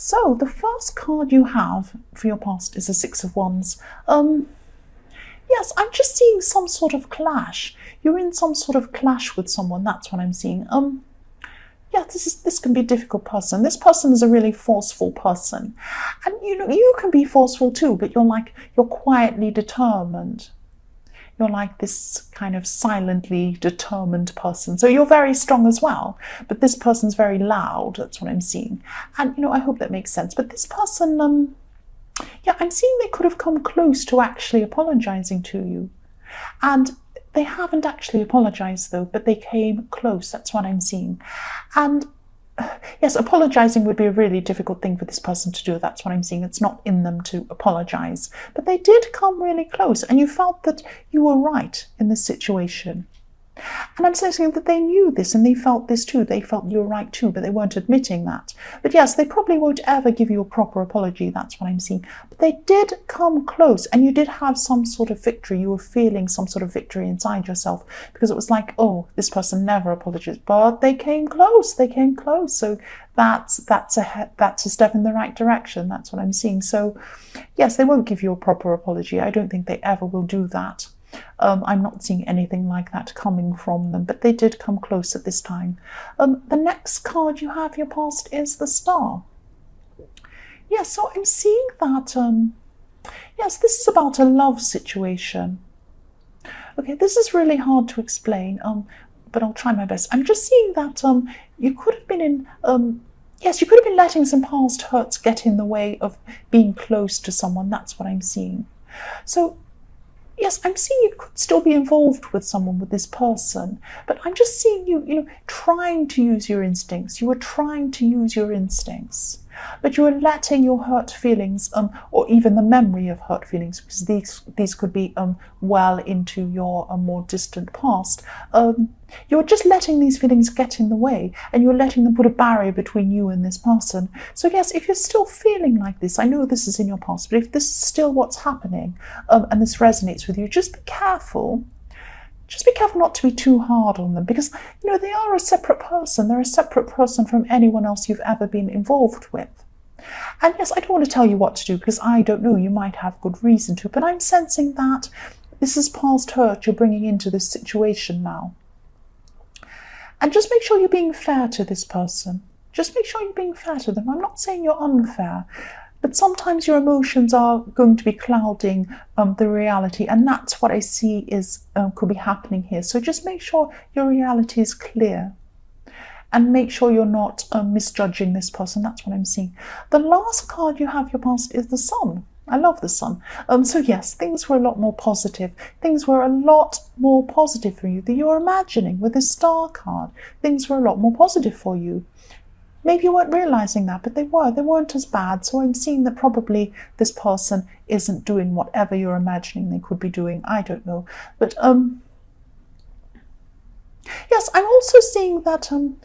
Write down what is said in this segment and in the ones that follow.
So the first card you have for your past is a Six of Wands. Yes, I'm just seeing some sort of clash. You're in some sort of clash with someone. That's what I'm seeing. Yeah, this can be a difficult person. This person is a really forceful person, and you can be forceful too. But you're quietly determined. You're like this kind of silently determined person. So you're very strong as well, but this person's very loud. That's what I'm seeing. And, I hope that makes sense. But this person, yeah, I'm seeing they could have come close to actually apologizing to you. And they haven't actually apologized though, but they came close. That's what I'm seeing. And yes, apologizing would be a really difficult thing for this person to do. That's what I'm seeing. It's not in them to apologize. But they did come really close, and you felt that you were right in this situation. And I'm saying that they knew this and they felt this too. They felt you were right too, but they weren't admitting that. But yes, they probably won't ever give you a proper apology. That's what I'm seeing. But they did come close, and you did have some sort of victory. You were feeling some sort of victory inside yourself, because it was like, oh, this person never apologized, but they came close. They came close. So that's a step in the right direction. That's what I'm seeing. So yes, they won't give you a proper apology. I don't think they ever will do that. I'm not seeing anything like that coming from them, but they did come close at this time. The next card you have your past is the Star. Yes, so I'm seeing that, yes, this is about a love situation. Okay, this is really hard to explain, but I'll try my best. I'm just seeing that you could have been in, yes, you could have been letting some past hurts get in the way of being close to someone. That's what I'm seeing. So yes, I'm seeing you could still be involved with someone, with this person, but I'm just seeing you, trying to use your instincts. You were trying to use your instincts, but you were letting your hurt feelings, or even the memory of hurt feelings, because these could be well into your more distant past. You're just letting these feelings get in the way, and you're letting them put a barrier between you and this person. So yes, if you're still feeling like this, I know this is in your past, but if this is still what's happening, and this resonates with you, just be careful. Just be careful not to be too hard on them, because they are a separate person. They're a separate person from anyone else you've ever been involved with. And yes, I don't want to tell you what to do, because I don't know, you might have good reason to, but I'm sensing that this is past hurt you're bringing into this situation now. And just make sure you're being fair to this person. Just make sure you're being fair to them. I'm not saying you're unfair, but sometimes your emotions are going to be clouding the reality, and that's what I see is could be happening here. So just make sure your reality is clear, and make sure you're not misjudging this person. That's what I'm seeing. The last card you have your past is the Sun. I love the Sun. So yes, things were a lot more positive. Things were a lot more positive for you than you were imagining with the Star card. Things were a lot more positive for you. Maybe you weren't realizing that, but they were. They weren't as bad. So I'm seeing that probably this person isn't doing whatever you're imagining they could be doing. I don't know. But yes, I'm also seeing that I'm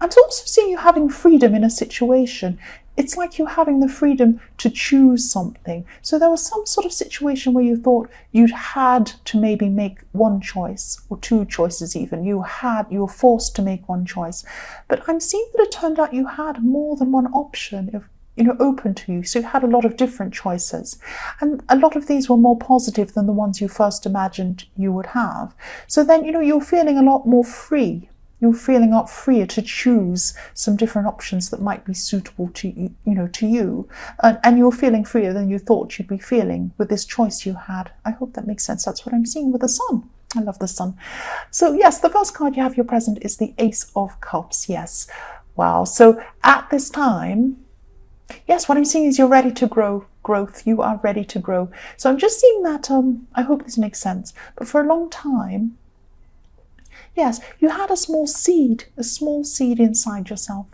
also seeing you having freedom in a situation. It's like you having the freedom to choose something. So there was some sort of situation where you thought you'd had to maybe make one choice, or two choices even. You were forced to make one choice. But I'm seeing that it turned out you had more than one option open to you. So you had a lot of different choices. And a lot of these were more positive than the ones you first imagined you would have. So then, you're feeling a lot more free. You're feeling a lot freer to choose some different options that might be suitable to you, and you're feeling freer than you thought you'd be feeling with this choice you had. I hope that makes sense. That's what I'm seeing with the Sun. I love the Sun. So yes, the first card you have your present is the Ace of Cups. Yes. Wow. So at this time, yes, what I'm seeing is you're ready to growth. You are ready to grow. So I'm just seeing that, I hope this makes sense, but for a long time, yes, you had a small seed inside yourself.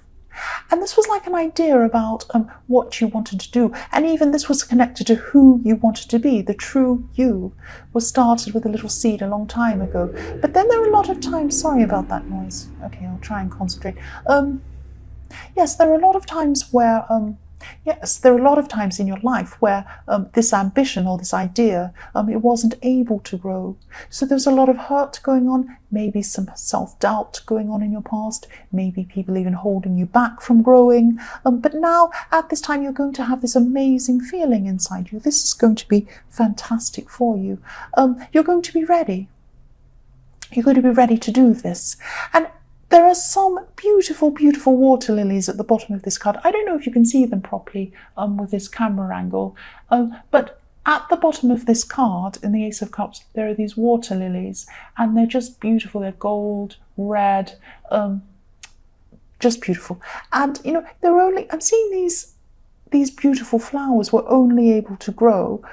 And this was like an idea about what you wanted to do. And even this was connected to who you wanted to be. The true you was started with a little seed a long time ago. But then there were a lot of times, sorry about that noise. Okay, I'll try and concentrate. Yes, there are a lot of times where Yes, there are a lot of times in your life where this ambition or this idea, it wasn't able to grow. So there's a lot of hurt going on, maybe some self-doubt going on in your past, maybe people even holding you back from growing. But now, at this time, you're going to have this amazing feeling inside you. This is going to be fantastic for you. You're going to be ready. You're going to be ready to do this. And there are some beautiful, beautiful water lilies at the bottom of this card. I don't know if you can see them properly with this camera angle, but at the bottom of this card, in the Ace of Cups, there are these water lilies, and they're just beautiful. They're gold, red, just beautiful. And, you know, they're only, I'm seeing these beautiful flowers were only able to grow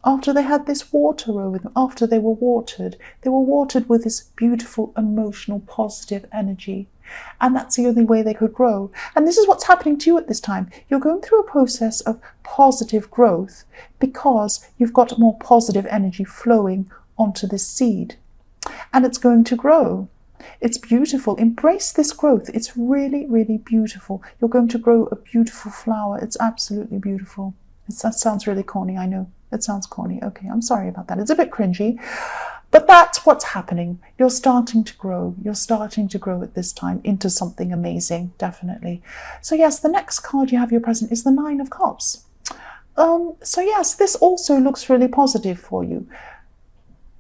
after they had this water over them, after they were watered. They were watered with this beautiful, emotional, positive energy. And that's the only way they could grow. And this is what's happening to you at this time. You're going through a process of positive growth because you've got more positive energy flowing onto this seed. And it's going to grow. It's beautiful. Embrace this growth. It's really, really beautiful. You're going to grow a beautiful flower. It's absolutely beautiful. That sounds really corny, I know. It sounds corny. Okay, I'm sorry about that. It's a bit cringy, but that's what's happening. You're starting to grow. You're starting to grow at this time into something amazing, definitely. So yes, the next card you have your present is the Nine of Cups. So yes, this also looks really positive for you.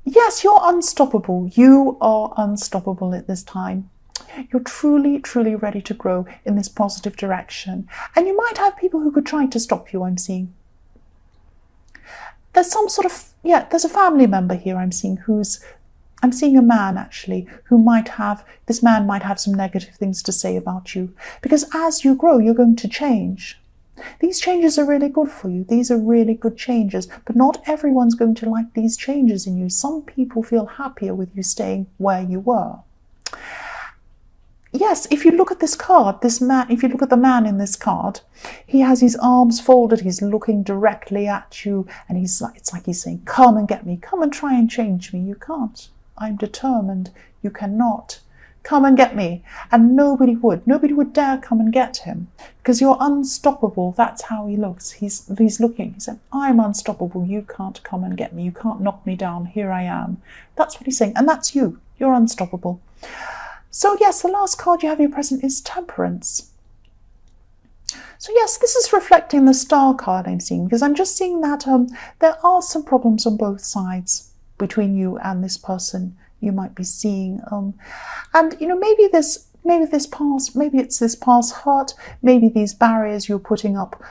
Yes, you're unstoppable. You are unstoppable at this time. You're truly, truly ready to grow in this positive direction. And you might have people who could try to stop you, I'm seeing. There's some sort of, there's a family member here I'm seeing I'm seeing a man actually this man might have some negative things to say about you. Because as you grow, you're going to change. These changes are really good for you. These are really good changes, but not everyone's going to like these changes in you. Some people feel happier with you staying where you were. Yes, if you look at this card, if you look at the man in this card, he has his arms folded, he's looking directly at you, and it's like he's saying, come and get me, come and try and change me. You can't. I'm determined. You cannot. Come and get me. And nobody would dare come and get him, because you're unstoppable. That's how he looks. He's looking, he said, I'm unstoppable. You can't come and get me. You can't knock me down. Here I am. That's what he's saying. And that's you. You're unstoppable. So yes, the last card you have your present is Temperance. So yes, this is reflecting the Star card I'm seeing, because I'm just seeing that there are some problems on both sides between you and this person you might be seeing. And you know, maybe it's this past hurt, maybe these barriers you're putting up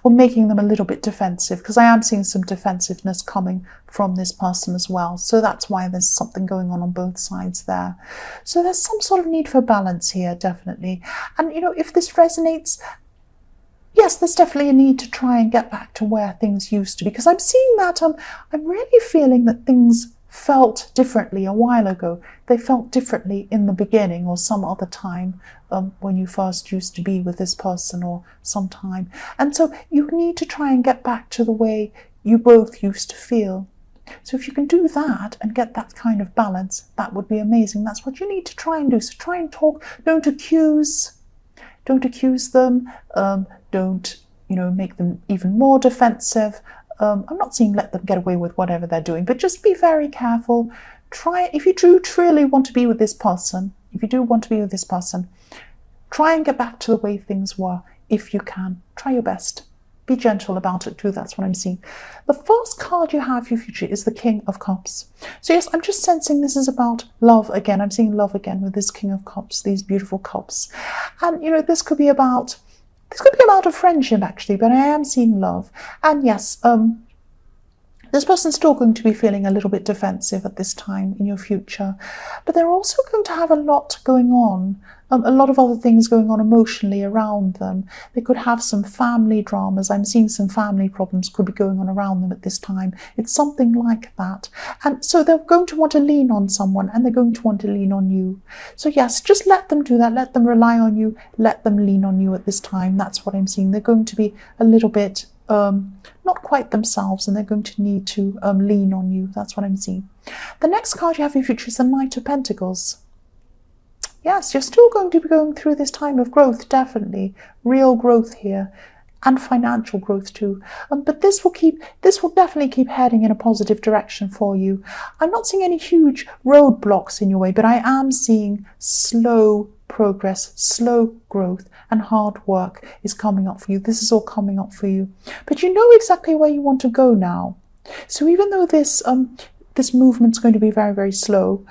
or making them a little bit defensive, because I am seeing some defensiveness coming from this person as well. So that's why there's something going on both sides there. So there's some sort of need for balance here, definitely. And you know, if this resonates, yes, there's definitely a need to try and get back to where things used to be, because I'm seeing that I'm really feeling that things felt differently a while ago. They felt differently in the beginning or some other time when you first used to be with this person or sometime. And so you need to try and get back to the way you both used to feel. So if you can do that and get that kind of balance, that would be amazing. That's what you need to try and do. So try and talk. Don't accuse them. Don't, you know, make them even more defensive. I'm not saying let them get away with whatever they're doing, but just be very careful. If you do truly want to be with this person, try and get back to the way things were if you can. Try your best. Be gentle about it too, that's what I'm seeing. The first card you have for your future is the King of Cups. So yes, I'm just sensing this is about love again. I'm seeing love again with this King of Cups, these beautiful cups. And you know, this could be about a friendship actually, but I am seeing love. And yes, this person's still going to be feeling a little bit defensive at this time in your future, but they're also going to have a lot going on, a lot of other things going on emotionally around them. They could have some family dramas. I'm seeing some family problems could be going on around them at this time. It's something like that. And so they're going to want to lean on someone, and they're going to want to lean on you. So yes, just let them do that. Let them rely on you. Let them lean on you at this time. That's what I'm seeing. They're going to be a little bit not quite themselves, and they're going to need to lean on you. That's what I'm seeing. The next card you have in your future is the Knight of Pentacles. Yes, you're still going to be going through this time of growth, definitely. Real growth here. And financial growth too. But this will definitely keep heading in a positive direction for you. I'm not seeing any huge roadblocks in your way, but I am seeing slow progress, slow growth, and hard work is coming up for you. This is all coming up for you. But you know exactly where you want to go now. So even though this movement's going to be very, very slow,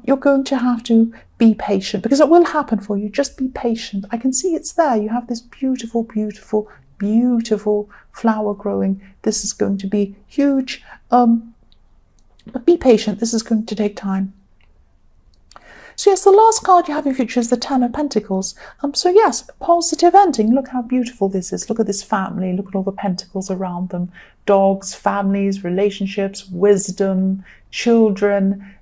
you're going to have to be patient, because it will happen for you. Just be patient. I can see it's there. You have this beautiful, beautiful, beautiful flower growing. This is going to be huge. But be patient. This is going to take time. So yes, the last card you have in future is the Ten of Pentacles. So yes, positive ending. Look how beautiful this is. Look at this family. Look at all the pentacles around them. Dogs, families, relationships, wisdom, children,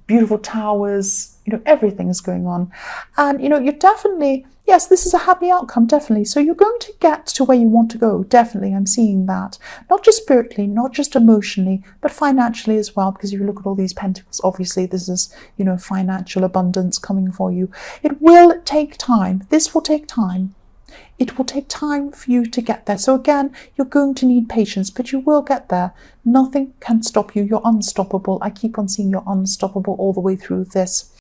beautiful towers, everything is going on. And, you're definitely, yes, this is a happy outcome, definitely. So you're going to get to where you want to go, definitely. I'm seeing that. Not just spiritually, not just emotionally, but financially as well, because if you look at all these pentacles, obviously this is, financial abundance coming for you. It will take time. This will take time. It will take time for you to get there. So again, you're going to need patience, but you will get there. Nothing can stop you. You're unstoppable. I keep on seeing you're unstoppable all the way through this.